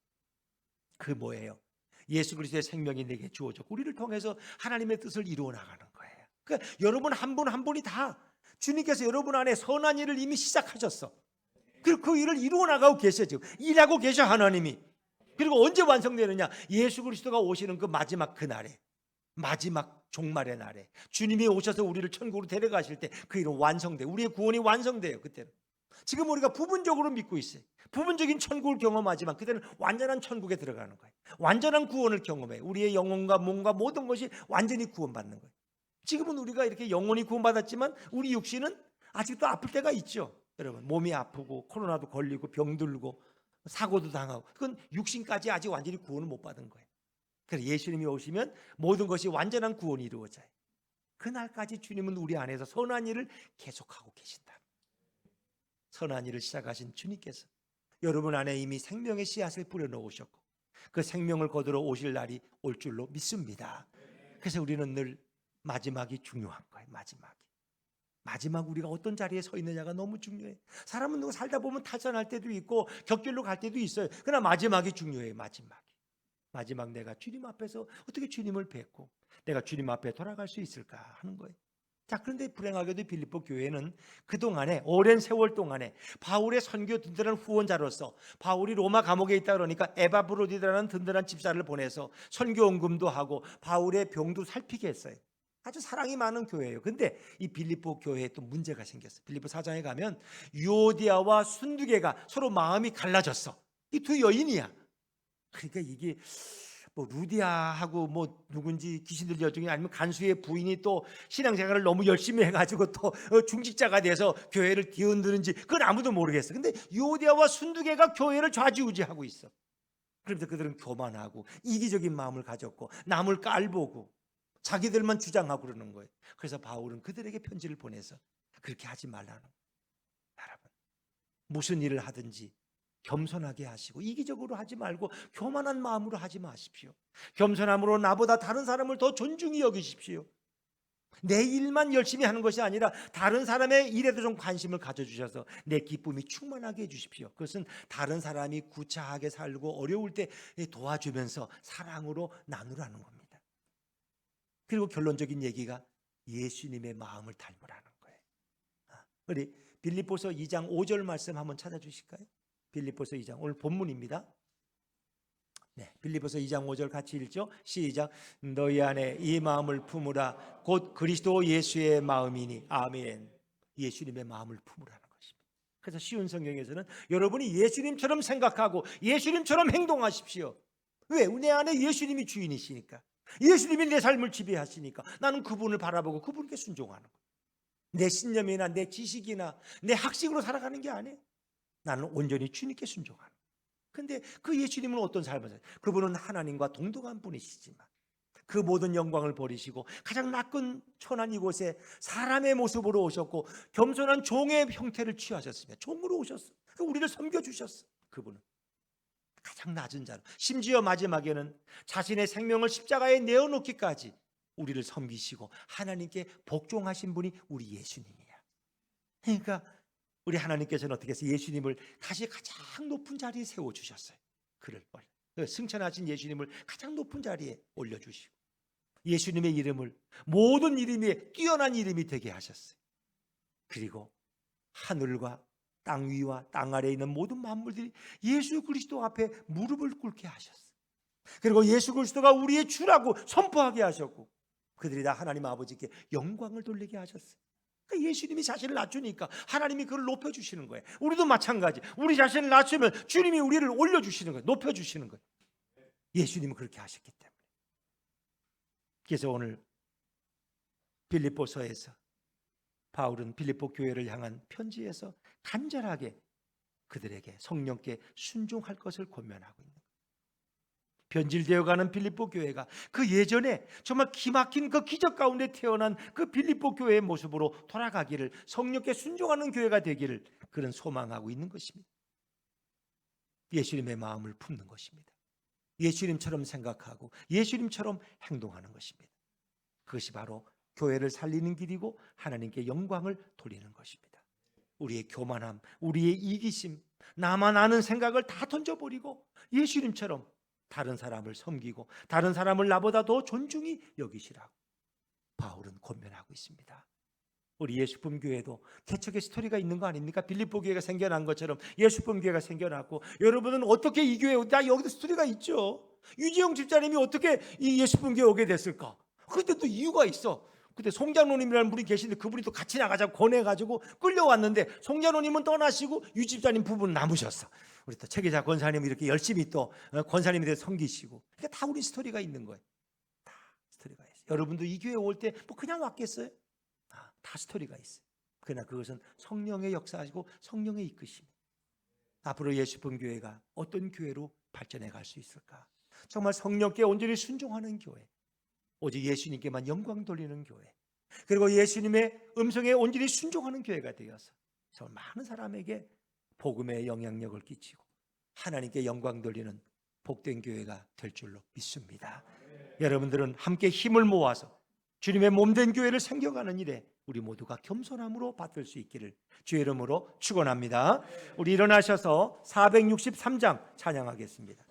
그 뭐예요? 예수 그리스도의 생명이 내게 주어졌고 우리를 통해서 하나님의 뜻을 이루어 나가는 거예요. 그러니까 여러분 한 분 한 분이 다 주님께서 여러분 안에 선한 일을 이미 시작하셨어. 그리고 그 일을 이루어 나가고 계셔. 지금 일하고 계셔 하나님이. 그리고 언제 완성되느냐? 예수 그리스도가 오시는 그 마지막 그날에, 마지막 종말의 날에 주님이 오셔서 우리를 천국으로 데려가실 때 그 일은 완성돼. 우리의 구원이 완성돼요. 그때는. 지금 우리가 부분적으로 믿고 있어요. 부분적인 천국을 경험하지만 그때는 완전한 천국에 들어가는 거예요. 완전한 구원을 경험해요. 우리의 영혼과 몸과 모든 것이 완전히 구원받는 거예요. 지금은 우리가 이렇게 영혼이 구원받았지만 우리 육신은 아직도 아플 때가 있죠. 여러분 몸이 아프고 코로나도 걸리고 병들고 사고도 당하고 그건 육신까지 아직 완전히 구원을 못 받은 거예요. 그래서 예수님이 오시면 모든 것이 완전한 구원이 이루어져요. 그날까지 주님은 우리 안에서 선한 일을 계속하고 계신다. 선한 일을 시작하신 주님께서 여러분 안에 이미 생명의 씨앗을 뿌려놓으셨고 그 생명을 거두러 오실 날이 올 줄로 믿습니다. 그래서 우리는 늘 마지막이 중요한 거예요. 마지막 우리가 어떤 자리에 서 있느냐가 너무 중요해요. 사람은 누구 살다 보면 탈선할 때도 있고 격길로 갈 때도 있어요. 그러나 마지막이 중요해요. 마지막 내가 주님 앞에서 어떻게 주님을 뵙고 내가 주님 앞에 돌아갈 수 있을까 하는 거예요. 자, 그런데 불행하게도 빌립보 교회는 그동안에 오랜 세월 동안에 바울의 선교 든든한 후원자로서 바울이 로마 감옥에 있다 그러니까 에바브로디라는 든든한 집사를 보내서 선교 헌금도 하고 바울의 병도 살피게 했어요. 아주 사랑이 많은 교회예요. 근데 이 빌립보 교회에 또 문제가 생겼어요. 빌립보 4장에 가면 유오디아와 순두개가 서로 마음이 갈라졌어. 이 두 여인이야. 그러니까 이게 뭐 루디아하고 뭐 누군지 귀신 들린 여종이 아니면 간수의 부인이 또 신앙생활을 너무 열심히 해가지고 또 중직자가 돼서 교회를 뒤흔드는지 그건 아무도 모르겠어. 근데 유오디아와 순두개가 교회를 좌지우지하고 있어. 그러면서 그들은 교만하고 이기적인 마음을 가졌고 남을 깔보고 자기들만 주장하고 그러는 거예요. 그래서 바울은 그들에게 편지를 보내서 그렇게 하지 말라는 거예요. 여러분 무슨 일을 하든지 겸손하게 하시고 이기적으로 하지 말고 교만한 마음으로 하지 마십시오. 겸손함으로 나보다 다른 사람을 더 존중히 여기십시오. 내 일만 열심히 하는 것이 아니라 다른 사람의 일에도 좀 관심을 가져주셔서 내 기쁨이 충만하게 해주십시오. 그것은 다른 사람이 구차하게 살고 어려울 때 도와주면서 사랑으로 나누라는 겁니다. 그리고 결론적인 얘기가 예수님의 마음을 닮으라는 거예요. 우리 빌립보서 2장 5절 말씀 한번 찾아주실까요? 빌립보서 2장 오늘 본문입니다. 네, 빌립보서 2장 5절 같이 읽죠. 시작. 너희 안에 이 마음을 품으라. 곧 그리스도 예수의 마음이니. 아멘. 예수님의 마음을 품으라는 것입니다. 그래서 쉬운 성경에서는 여러분이 예수님처럼 생각하고 예수님처럼 행동하십시오. 왜? 내 안에 예수님이 주인이시니까. 예수님이 내 삶을 지배하시니까 나는 그분을 바라보고 그분께 순종하는 거예요. 내 신념이나 내 지식이나 내 학식으로 살아가는 게 아니에요. 나는 온전히 주님께 순종하는 거예요. 근데 그 예수님은 어떤 삶을 살아요? 그분은 하나님과 동등한 분이시지만 그 모든 영광을 버리시고 가장 낮은 천한 이곳에 사람의 모습으로 오셨고 겸손한 종의 형태를 취하셨으며 종으로 오셨어요. 우리를 섬겨주셨어요. 그분은 가장 낮은 자로 심지어 마지막에는 자신의 생명을 십자가에 내어놓기까지 우리를 섬기시고 하나님께 복종하신 분이 우리 예수님이야. 그러니까 우리 하나님께서는 어떻게 해서 예수님을 다시 가장 높은 자리에 세워주셨어요. 그를 승천하신 예수님을 가장 높은 자리에 올려주시고 예수님의 이름을 모든 이름에 뛰어난 이름이 되게 하셨어요. 그리고 하늘과 땅 위와 땅 아래에 있는 모든 만물들이 예수 그리스도 앞에 무릎을 꿇게 하셨어요. 그리고 예수 그리스도가 우리의 주라고 선포하게 하셨고 그들이 다 하나님 아버지께 영광을 돌리게 하셨어요. 예수님이 자신을 낮추니까 하나님이 그를 높여주시는 거예요. 우리도 마찬가지. 우리 자신을 낮추면 주님이 우리를 올려주시는 거예요. 높여주시는 거예요. 예수님은 그렇게 하셨기 때문에. 그래서 오늘 빌립보서에서 바울은 빌립보 교회를 향한 편지에서 간절하게 그들에게 성령께 순종할 것을 권면하고 있는 거예요. 변질되어가는 빌립보 교회가 그 예전에 정말 기막힌 그 기적 가운데 태어난 그 빌립보 교회의 모습으로 돌아가기를, 성령께 순종하는 교회가 되기를 그런 소망하고 있는 것입니다. 예수님의 마음을 품는 것입니다. 예수님처럼 생각하고 예수님처럼 행동하는 것입니다. 그것이 바로 교회를 살리는 길이고 하나님께 영광을 돌리는 것입니다. 우리의 교만함, 우리의 이기심, 나만 아는 생각을 다 던져버리고 예수님처럼 다른 사람을 섬기고 다른 사람을 나보다 더 존중히 여기시라고 바울은 권면하고 있습니다. 우리 예수품 교회도 개척의 스토리가 있는 거 아닙니까? 빌립보 교회가 생겨난 것처럼 예수품 교회가 생겨났고, 여러분은 어떻게 이 교회에, 나 여기도 스토리가 있죠. 유지영 집사님이 어떻게 이 예수품 교회에 오게 됐을까? 그런데 또 이유가 있어. 그때 송장로님이라는 분이 계신데 그분이 또 같이 나가자고 권해가지고 끌려왔는데, 송장로님은 떠나시고 유 집사님 부부는 남으셨어. 우리 또 최계자 권사님이 이렇게 열심히 또 권사님에 대해 섬기시고, 그러니까 다 우리 스토리가 있는 거예요. 다 스토리가 있어요. 여러분도 이 교회 올 때 뭐 그냥 왔겠어요? 다 스토리가 있어요. 그러나 그것은 성령의 역사하시고 성령의 이끄심. 앞으로 예수품 교회가 어떤 교회로 발전해 갈 수 있을까? 정말 성령께 온전히 순종하는 교회, 오직 예수님께만 영광 돌리는 교회, 그리고 예수님의 음성에 온전히 순종하는 교회가 되어서 정말 많은 사람에게 복음의 영향력을 끼치고 하나님께 영광 돌리는 복된 교회가 될 줄로 믿습니다. 여러분들은 함께 힘을 모아서 주님의 몸된 교회를 생겨가는 일에 우리 모두가 겸손함으로 받들 수 있기를 주의 이름으로 축원합니다. 우리 일어나셔서 463장 찬양하겠습니다.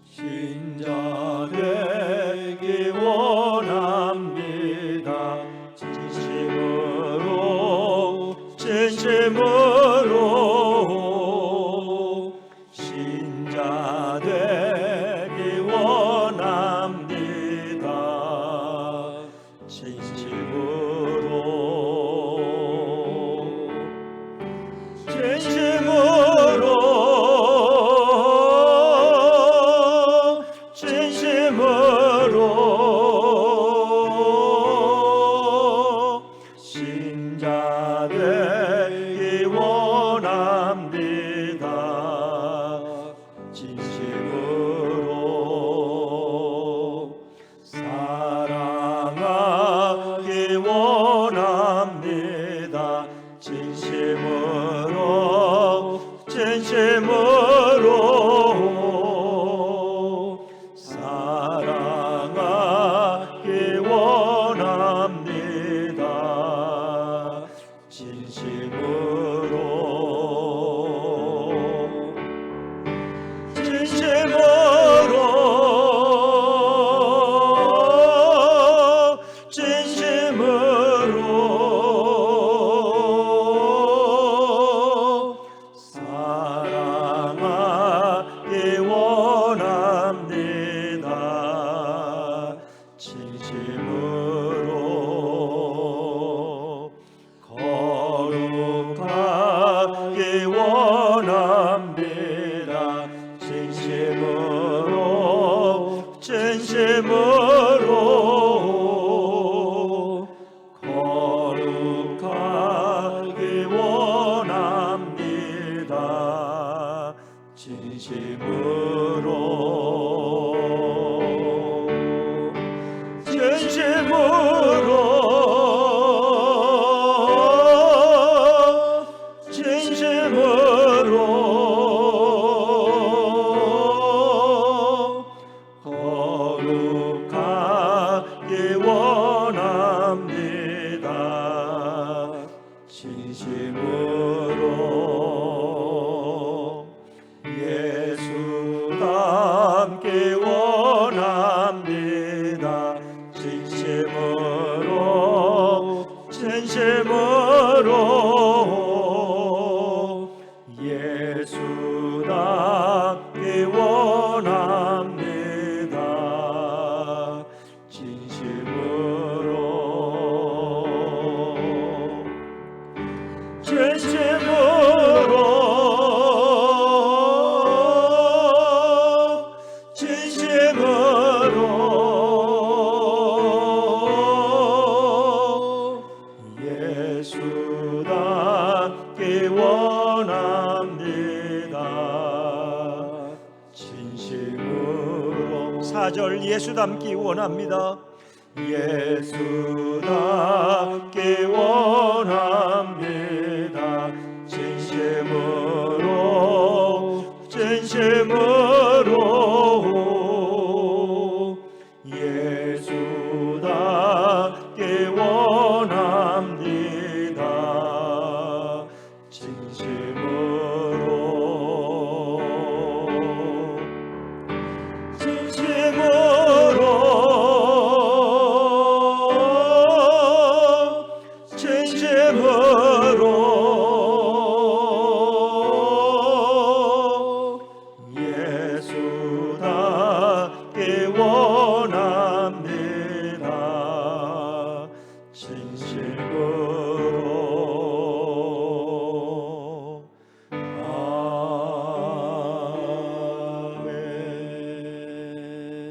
신자 되기 원합니다. 진심으로 신자 되기 원합니다. 진심으로 신자 되기 원합니다. 진심으로 사랑하기 원합니다. 진심으로 사랑하기 원합니다. 사랑하기 원합니다. 진심으로 거룩하기 원합니다. 진심으로 거룩하기 원합니다. 거룩하기 원합니다. 진심으로 예수 닮기 원합니다. 진심으로 예수 예수 닮기 원합니다. 예수답게 원합니다.